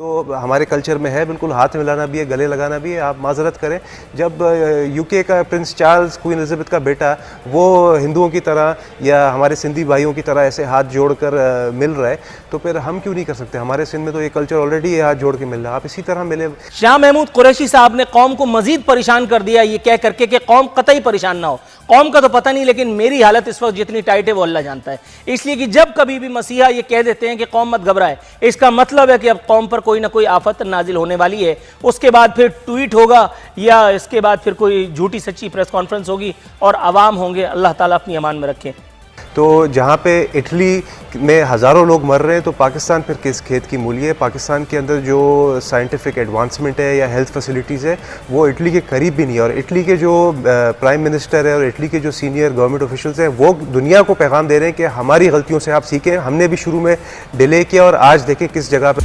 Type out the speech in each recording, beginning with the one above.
तो हमारे कल्चर में है, बिल्कुल हाथ मिलाना भी है, गले लगाना भी है। आप माजरत करें, जब यूके का प्रिंस चार्ल्स क्वीन एलिजाबेथ का बेटा वो हिंदुओं की तरह या हमारे सिंधी भाइयों की तरह ऐसे हाथ जोड़कर मिल रहा है, तो फिर हम क्यों नहीं कर सकते? हमारे सिंध में तो ये कल्चर ऑलरेडी है, हाथ जोड़ के मिल रहा है, आप इसी तरह मिले। शाह महमूद कुरैशी साहब ने कौम को मजीद परेशान कर दिया ये कह करके कि कौम कतई परेशान ना हो। कौम का तो पता नहीं, लेकिन मेरी हालत इस वक्त जितनी टाइट है वो अल्लाह जानता है। इसलिए कि जब कभी भी मसीहा ये कह देते हैं कि कौम मत घबराए, इसका मतलब है कि अब कौम पर कोई ना कोई आफत नाजिल होने वाली है। उसके बाद फिर ट्वीट होगा या इसके बाद फिर कोई झूठी सच्ची प्रेस कॉन्फ्रेंस होगी और अवाम होंगे। अल्लाह ताला अपनी अमान में रखे। तो जहाँ पे इटली में हज़ारों लोग मर रहे हैं, तो पाकिस्तान फिर किस खेत की मूली है? पाकिस्तान के अंदर जो साइंटिफिक एडवांसमेंट है या हेल्थ फैसिलिटीज़ है वो इटली के करीब भी नहीं है। और इटली के जो प्राइम मिनिस्टर है और इटली के जो सीनियर गवर्नमेंट ऑफिशियल्स हैं वो दुनिया को पैगाम दे रहे हैं कि हमारी गलतियों से आप सीखें। हमने भी शुरू में डिले किया और आज देखें किस जगह पर।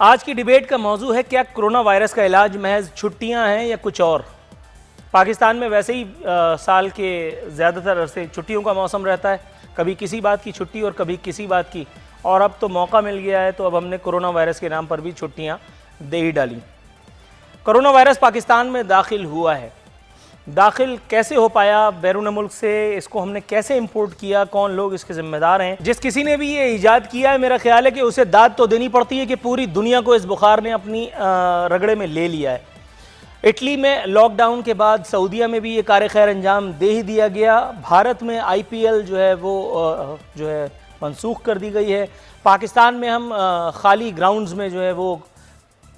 आज की डिबेट का मौजू है, क्या कोरोना वायरस का इलाज महज छुट्टियां हैं या कुछ और? पाकिस्तान में वैसे ही साल के ज़्यादातर अरसे छुट्टियों का मौसम रहता है, कभी किसी बात की छुट्टी और कभी किसी बात की। और अब तो मौका मिल गया है, तो अब हमने कोरोना वायरस के नाम पर भी छुट्टियां दे ही डाली। कोरोना वायरस पाकिस्तान में दाखिल हुआ है। दाखिल कैसे हो पाया बैरून मुल्क से? इसको हमने कैसे इंपोर्ट किया? कौन लोग इसके जिम्मेदार हैं? जिस किसी ने भी ये ईजाद किया है, मेरा ख्याल है कि उसे दाद तो देनी पड़ती है कि पूरी दुनिया को इस बुखार ने अपनी रगड़े में ले लिया है। इटली में लॉकडाउन के बाद सऊदीया में भी ये कार खैर अंजाम दे ही दिया गया। भारत में IPL जो है वो जो है मनसूख कर दी गई है। पाकिस्तान में हम खाली ग्राउंड्स में जो है वो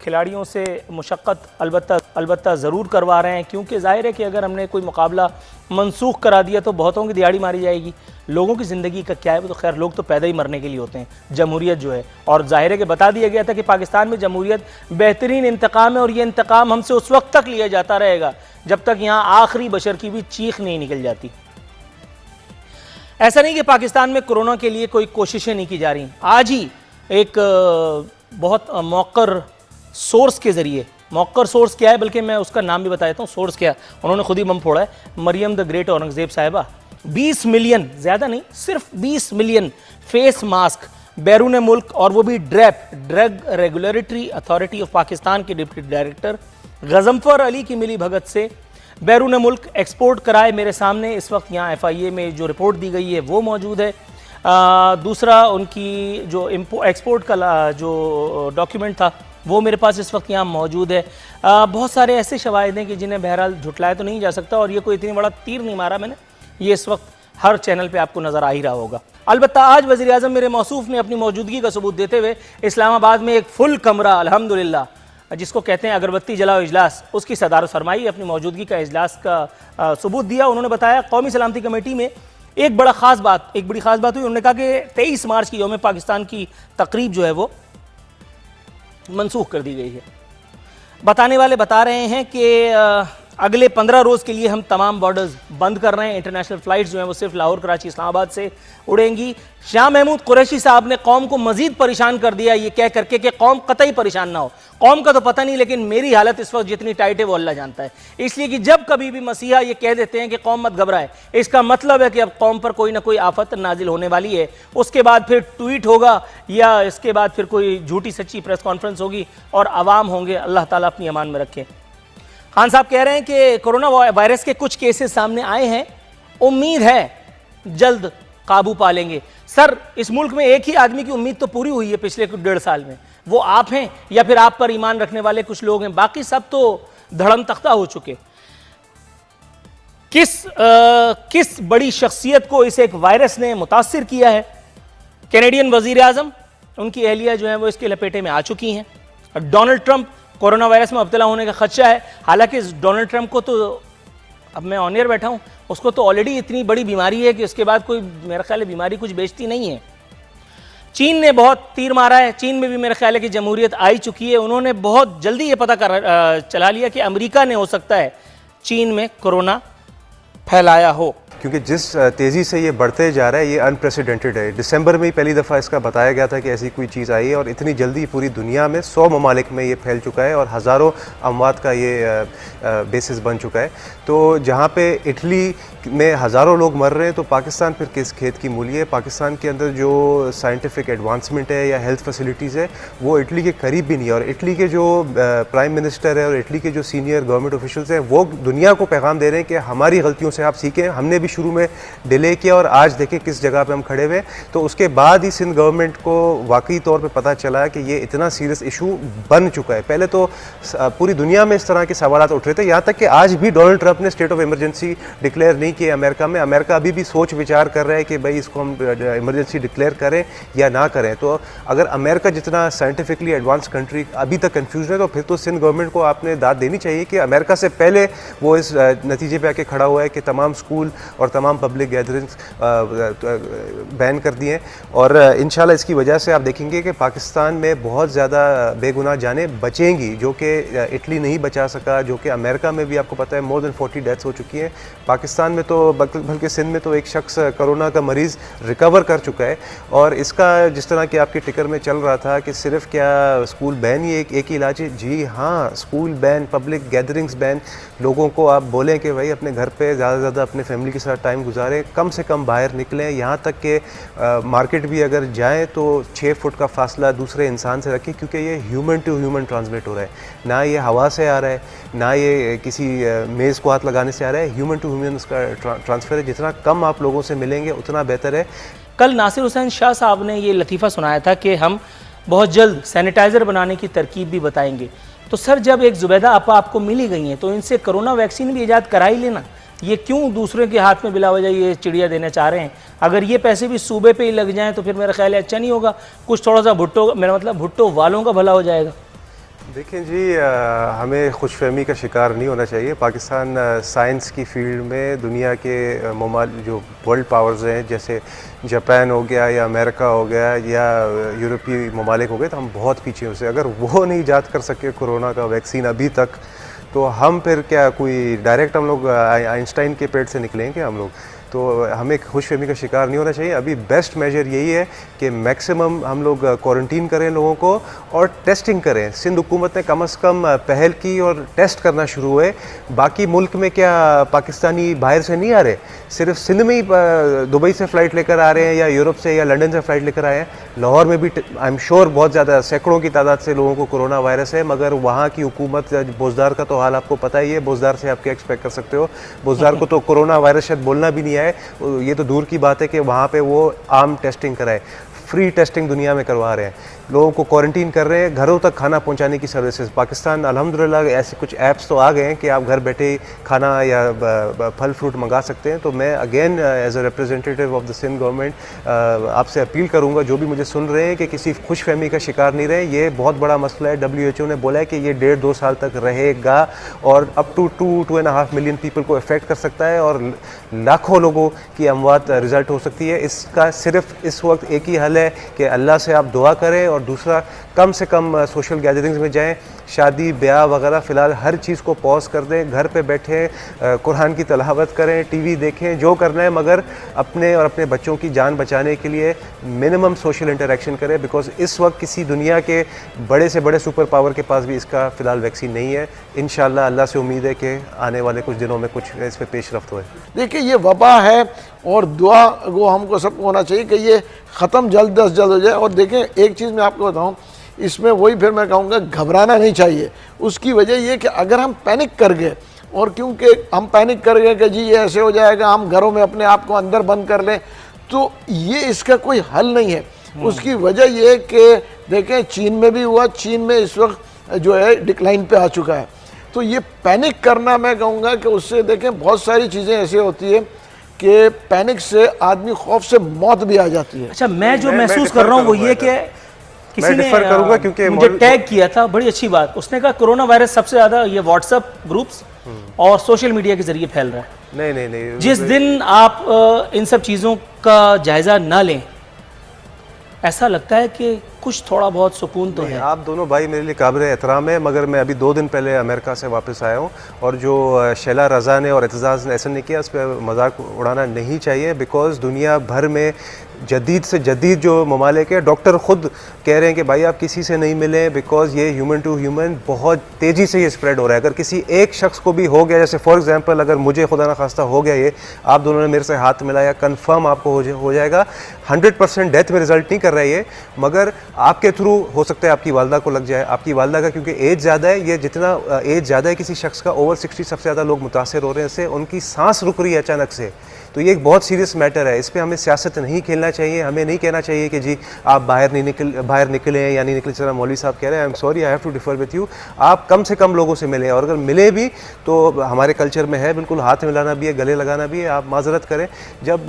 खिलाड़ियों से मुशक्क़त अलबत्ता ज़रूर करवा रहे हैं, क्योंकि ज़ाहिर है कि अगर हमने कोई मुकाबला मनसूख करा दिया तो बहुतों की दिहाड़ी मारी जाएगी। लोगों की ज़िंदगी का क्या है? वो तो खैर लोग तो पैदा ही मरने के लिए होते हैं। जमहूरियत जो है, और ज़ाहिर है कि बता दिया गया था कि पाकिस्तान में जमहूरियत बेहतरीन इंतकाम है और ये इंतकाम हमसे उस वक्त तक लिया जाता रहेगा जब तक यहाँ आखिरी बशर की भी चीख नहीं निकल जाती। ऐसा नहीं कि पाकिस्तान में कोरोना के लिए कोई कोशिशें नहीं की जा रही। आज ही एक बहुत मौकर सोर्स के ज़रिए, मौकर सोर्स क्या है बल्कि मैं उसका नाम भी बता देता हूँ, सोर्स क्या, उन्होंने खुद ही बम फोड़ा है। मरियम द ग्रेट औरंगज़ेब साहिबा 20 मिलियन, ज़्यादा नहीं, सिर्फ 20 मिलियन फेस मास्क बैरून मुल्क, और वो भी drug regulatory authority of Pakistan के डिप्टी डायरेक्टर गजम्फर अली की मिली भगत से बैरून मुल्क एक्सपोर्ट कराए। मेरे सामने इस वक्त यहाँ FIA में जो रिपोर्ट दी गई है वो मौजूद है। दूसरा, उनकी जो एक्सपोर्ट का जो डॉक्यूमेंट था वो मेरे पास इस वक्त यहाँ मौजूद है। बहुत सारे ऐसे शवाहिद हैं कि जिन्हें बहरहाल झुटलाया तो नहीं जा सकता, और ये कोई इतनी बड़ा तीर नहीं मारा मैंने, ये इस वक्त हर चैनल पे आपको नज़र आ ही रहा होगा। अलबत्ता आज वज़ीर आज़म मेरे मौसूफ ने अपनी मौजूदगी का सबूत देते हुए इस्लामाबाद में एक फुल कमरा, अल्हम्दुलिल्लाह, जिसको कहते हैं अगरबत्ती जलाओ इजलास, उसकी सदारत फरमाई, अपनी मौजूदगी का इजलास का सबूत दिया। उन्होंने बताया कौमी सलामती कमेटी में एक बड़ी ख़ास बात हुई। उन्होंने कहा कि 23 मार्च की यौम पाकिस्तान की तकरीब जो है वो मनसूख कर दी गई है। बताने वाले बता रहे हैं कि अगले 15 रोज़ के लिए हम तमाम बॉर्डर्स बंद कर रहे हैं। इंटरनेशनल फ़्लाइट्स जो हैं वो सिर्फ लाहौर, कराची, इस्लामाबाद से उड़ेंगी। शाह महमूद कुरैशी साहब ने कौम को मजीद परेशान कर दिया ये कह करके कि कौम कतई परेशान ना हो। कौम का तो पता नहीं, लेकिन मेरी हालत इस वक्त जितनी टाइट है वो अल्लाह जानता है। इसलिए कि जब कभी भी मसीहा ये कह देते हैं कि कौम मत घबराए, इसका मतलब है कि अब कौम पर कोई ना कोई आफत नाजिल होने वाली है। उसके बाद फिर ट्वीट होगा या इसके बाद फिर कोई झूठी सच्ची प्रेस कॉन्फ्रेंस होगी और अवाम होंगे। अल्लाह ताला अपनी अमान में रखे। खान साहब कह रहे हैं कि कोरोना वायरस के कुछ केसेस सामने आए हैं, उम्मीद है जल्द काबू पा लेंगे। सर, इस मुल्क में एक ही आदमी की उम्मीद तो पूरी हुई है पिछले 1.5 साल में, वो आप हैं या फिर आप पर ईमान रखने वाले कुछ लोग हैं, बाकी सब तो धड़म तख्ता हो चुके। किस बड़ी शख्सियत को इस एक वायरस ने मुतासिर किया है? कैनेडियन वजीर आजम, उनकी एहलिया जो है वो इसके लपेटे में आ चुकी हैं। डोनाल्ड ट्रंप, कोरोना वायरस में मुब्तला होने का खदशा है। हालांकि डोनाल्ड ट्रंप को तो, अब मैं ऑन एयर बैठा हूं, उसको तो ऑलरेडी इतनी बड़ी बीमारी है कि उसके बाद कोई, मेरा ख्याल है, बीमारी कुछ बेचती नहीं है। चीन ने बहुत तीर मारा है। चीन में भी मेरा ख्याल है कि जमहूरियत आई चुकी है। उन्होंने बहुत जल्दी ये पता चला लिया कि अमेरिका ने हो सकता है चीन में कोरोना फैलाया हो। क्योंकि जिस तेज़ी से ये बढ़ते जा रहा है ये अनप्रेसिडेंटेड है। दिसंबर में ही पहली दफ़ा इसका बताया गया था कि ऐसी कोई चीज़ आई है और इतनी जल्दी पूरी दुनिया में 100 ममालिक में ये फैल चुका है और हज़ारों अमवात का ये बेसिस बन चुका है। तो जहाँ पे इटली में हज़ारों लोग मर रहे हैं तो पाकिस्तान फिर किस खेत की मूली है। पाकिस्तान के अंदर जो साइंटिफिक एडवांसमेंट है या हेल्थ फैसिलिटीज़ है वो इटली के करीब भी नहीं है। और इटली के जो प्राइम मिनिस्टर है और इटली के जो सीनियर गवर्नमेंट ऑफिशियल्स हैं वो दुनिया को पैगाम दे रहे हैं कि हमारी गलतियों से आप सीखें, हमने भी शुरू में डिले किया और आज देखें किस जगह पे हम खड़े हुए। तो उसके बाद ही सिंध गवर्नमेंट को वाकई तौर पे पता चला कि ये इतना सीरियस इशू बन चुका है। पहले तो पूरी दुनिया में इस तरह के सवालात उठ रहे थे, यहाँ तक कि आज भी डोनाल्ड ट्रंप ने स्टेट ऑफ इमरजेंसी डिक्लेयर नहीं किया अमेरिका में। अमेरिका अभी भी सोच विचार कर रहा है कि भाई इसको हम इमरजेंसी डिक्लेयर करें या ना करें। तो अगर अमेरिका जितना साइंटिफिकली एडवांस कंट्री अभी तक कन्फ्यूजन है तो फिर तो सिंध गवर्नमेंट को आपने दाद देनी चाहिए कि अमेरिका से पहले वो इस नतीजे पे आके खड़ा हुआ है कि तमाम स्कूल और तमाम पब्लिक गैदरिंग्स बैन कर दिए। और इंशाल्लाह इसकी वजह से आप देखेंगे कि पाकिस्तान में बहुत ज़्यादा बेगुनाह जानें बचेंगी जो कि इटली नहीं बचा सका, जो कि अमेरिका में भी आपको पता है मोर देन 40 डेथ्स हो चुकी हैं। पाकिस्तान में तो बल्कि सिंध में तो एक शख्स कोरोना का मरीज़ रिकवर कर चुका है। और इसका जिस तरह कि आपके टिकर में चल रहा था कि सिर्फ क्या स्कूल बैन ही एक ही इलाज है, जी हाँ, school ban, public gatherings ban. लोगों को आप बोलें कि भाई अपने घर पे ज़्यादा से ज़्यादा अपने फैमिली के साथ टाइम गुजारें, कम से कम बाहर निकलें। यहाँ तक कि मार्केट भी अगर जाएं तो 6 फुट का फासला दूसरे इंसान से रखें क्योंकि ये ह्यूमन टू ह्यूमन ट्रांसमिट हो रहा है। ना ये हवा से आ रहा है, ना ये किसी मेज़ को हाथ लगाने से आ रहा है, ह्यूमन टू ह्यूमन उसका ट्रांसफ़र है। जितना कम आप लोगों से मिलेंगे उतना बेहतर है। कल नासिर हुसैन शाह साहब ने ये लतीफ़ा सुनाया था कि हम बहुत जल्द सैनिटाइज़र बनाने की तरकीब भी बताएंगे। तो सर जब एक जुबैदा आपा आपको मिली गई हैं तो इनसे कोरोना वैक्सीन भी ईजाद करा ही लेना। ये क्यों दूसरे के हाथ में बिला वजह ये चिड़िया देना चाह रहे हैं? अगर ये पैसे भी सूबे पे ही लग जाएं तो फिर मेरा ख्याल है अच्छा नहीं होगा। कुछ थोड़ा सा भुट्टो, मेरा मतलब भुट्टो वालों का भला हो जाएगा। देखें जी, हमें खुशफहमी का शिकार नहीं होना चाहिए। पाकिस्तान साइंस की फील्ड में दुनिया के जो वर्ल्ड पावर्स हैं जैसे जापान हो गया या अमेरिका हो गया या यूरोपीय ममालिक हो गए तो हम बहुत पीछे हैं उससे। अगर वो नहीं ईजाद कर सके कोरोना का वैक्सीन अभी तक तो हम फिर क्या कोई डायरेक्ट हम लोग आइंस्टाइन के पेट से निकलेंगे हम लोग। तो हमें खुशफहमी का शिकार नहीं होना चाहिए। अभी बेस्ट मेजर यही है कि मैक्सिमम हम लोग क्वारंटीन करें लोगों को और टेस्टिंग करें। सिंध हुकूमत ने कम से कम पहल की और टेस्ट करना शुरू हुए। बाकी मुल्क में क्या पाकिस्तानी बाहर से नहीं आ रहे, सिर्फ सिंध में ही दुबई से फ़्लाइट लेकर आ रहे हैं या यूरोप से या लंदन से फ़्लाइट लेकर आए हैं। लाहौर में भी आई एम श्योर बहुत ज़्यादा सैकड़ों की तादाद से लोगों को कोरोना वायरस है, मगर वहाँ की हुकूमत, बोजदार का तो हाल आपको पता ही है। बोजदार से आप क्या एक्सपेक्ट कर सकते हो? बोजदार को तो कोरोना वायरस शायद बोलना भी नहीं आए। ये तो दूर की बात है कि वहाँ पे वो आम टेस्टिंग कराए। फ्री टेस्टिंग दुनिया में करवा रहे हैं, लोगों को क्वारंटीन कर रहे हैं, घरों तक खाना पहुंचाने की सर्विसेज। पाकिस्तान अल्हम्दुलिल्लाह ऐसे कुछ ऐप्स तो आ गए हैं कि आप घर बैठे खाना या फल फ्रूट मंगा सकते हैं। तो मैं again as a representative of the Sindh government आपसे अपील करूंगा जो भी मुझे सुन रहे हैं कि किसी खुशफहमी का शिकार नहीं रहे। ये बहुत बड़ा मसला है। WHO ने बोला है कि ये 1.5-2 साल तक रहेगा और अप टू 2-2.5 मिलियन पीपल को अफेक्ट कर सकता है और लाखों लोगों की अमवात रिजल्ट हो सकती है। इसका सिर्फ इस वक्त एक ही हल है कि अल्लाह से आप दुआ करें और दूसरा कम से कम सोशल गैदरिंग्स में जाएं। शादी ब्याह वगैरह फ़िलहाल हर चीज़ को पॉज कर दें, घर पे बैठे कुरान की तलावत करें, टीवी देखें, जो करना है, मगर अपने और अपने बच्चों की जान बचाने के लिए मिनिमम सोशल इंटरेक्शन करें। बिकॉज इस वक्त किसी दुनिया के बड़े से बड़े सुपर पावर के पास भी इसका फ़िलहाल वैक्सीन नहीं है। इंशाल्लाह अल्लाह से उम्मीद है कि आने वाले कुछ दिनों में कुछ इस पर पेशरफ्त होए। देखिए ये वबा है और दुआ वो हमको सबको होना चाहिए कि ये ख़त्म जल्द अज जल्द हो जाए। और देखें एक चीज़ मैं आपको बताऊं, इसमें वही फिर मैं कहूँगा घबराना नहीं चाहिए। उसकी वजह ये कि अगर हम पैनिक कर गए, और क्योंकि हम पैनिक कर गए कि जी ये ऐसे हो जाएगा, हम घरों में अपने आप को अंदर बंद कर लें, तो ये इसका कोई हल नहीं है। उसकी वजह ये कि देखें चीन में भी हुआ, चीन में इस वक्त जो है डिक्लाइन पे आ चुका है। तो ये पैनिक करना मैं कहूँगा कि उससे देखें बहुत सारी चीज़ें ऐसी होती है कि पैनिक से आदमी खौफ से मौत भी आ जाती है। अच्छा, मैं जो महसूस कर रहा हूँ वो ये कि किसी ने करूंगा क्योंकि मुझे टैग किया था, बड़ी अच्छी बात। उसने कहा कोरोना वायरस सबसे ज़्यादा ये व्हाट्सएप ग्रुप्स और सोशल मीडिया के जरिए फैल रहा है। नहीं, जिस दिन आप इन सब चीज़ों का जायज़ा ना लें, ऐसा लगता है कि कुछ थोड़ा बहुत सुकून तो है। आप दोनों भाई मेरे लिए काबिल एहतराम है, मगर मैं अभी 2 दिन पहले अमेरिका से वापस आया हूँ और जो शैला रज़ा ने और एतजाज़ ने ऐसा नहीं किया, उस पर मजाक उड़ाना नहीं चाहिए। बिकॉज़ दुनिया भर में जदीद से जदीद जो ममालिक है, डॉक्टर ख़ुद कह रहे हैं कि भाई आप किसी से नहीं मिलें, बिकॉज़ ये ह्यूमन टू ह्यूमन बहुत तेज़ी से ये स्प्रेड हो रहा है। अगर किसी एक शख्स को भी हो गया, जैसे फॉर एग्जांपल अगर मुझे खुदा न खास्ता हो गया ये, आप दोनों ने मेरे से हाथ मिलाया, कंफर्म आपको हो जाएगा। 100% डेथ में रिजल्ट नहीं कर रहा है ये, मगर आपके थ्रू हो सकता है आपकी वालदा को लग जाए, आपकी वालदा का, क्योंकि एज ज़्यादा है। ये जितना एज ज़्यादा है किसी शख्स का, ओवर 60 सबसे ज़्यादा लोग मुतासर हो रहे हैं इससे, उनकी सांस रुक रही है अचानक से। तो ये एक बहुत सीरियस मैटर है, इस पर हमें सियासत नहीं खेलना चाहिए। हमें नहीं कहना चाहिए कि जी आप बाहर निकलें या नहीं निकले, जरा मौलवी साहब कह रहे हैं। I am sorry, I have to differ with you. आप कम से कम लोगों से मिलें, और अगर मिले भी तो हमारे कल्चर में है बिल्कुल हाथ मिलाना भी है, गले लगाना भी है। आप माजरत करें। जब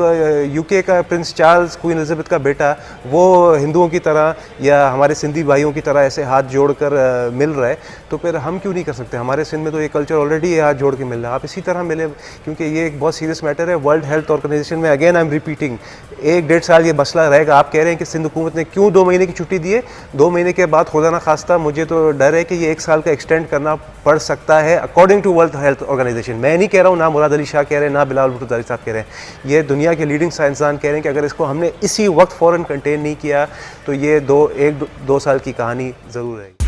यूके का प्रिंस चार्ल्स, क्वीन एलिजाबेथ का बेटा, वो हिंदुओं की तरह या हमारे सिंधी भाइयों की तरह ऐसे हाथ जोड़ कर मिल रहा है, तो फिर हम क्यों नहीं कर सकते? हमारे सिंध में तो ये कल्चर ऑलरेडी है हाथ जोड़ के मिलना। आप इसी तरह मिले, क्योंकि ये एक बहुत सीरियस मैटर है। वर्ल्ड हेल्थ ऑर्गेनाइजेशन में, अगेन आई एम रिपीटिंग, 1-1.5 साल ये मसला रहेगा। आप कह रहे हैं कि सिंध हुकूमत ने क्यों 2 महीने की छुट्टी दी है? 2 महीने के बाद खुदा ना खास्ता मुझे तो डर है कि ये 1 साल का एक्सटेंड करना पड़ सकता है according to World Health Organization. मैं नहीं कह रहा हूँ, ना मुराद अली शाह कह रहे हैं, ना बिलावल भुट्टो साहब कह रहे हैं, ये दुनिया के लीडिंग साइंसदान कह रहे हैं कि अगर इसको हमने इसी वक्त फ़ौरन कंटेन नहीं किया तो ये 1-2 साल की कहानी ज़रूर रहेगी।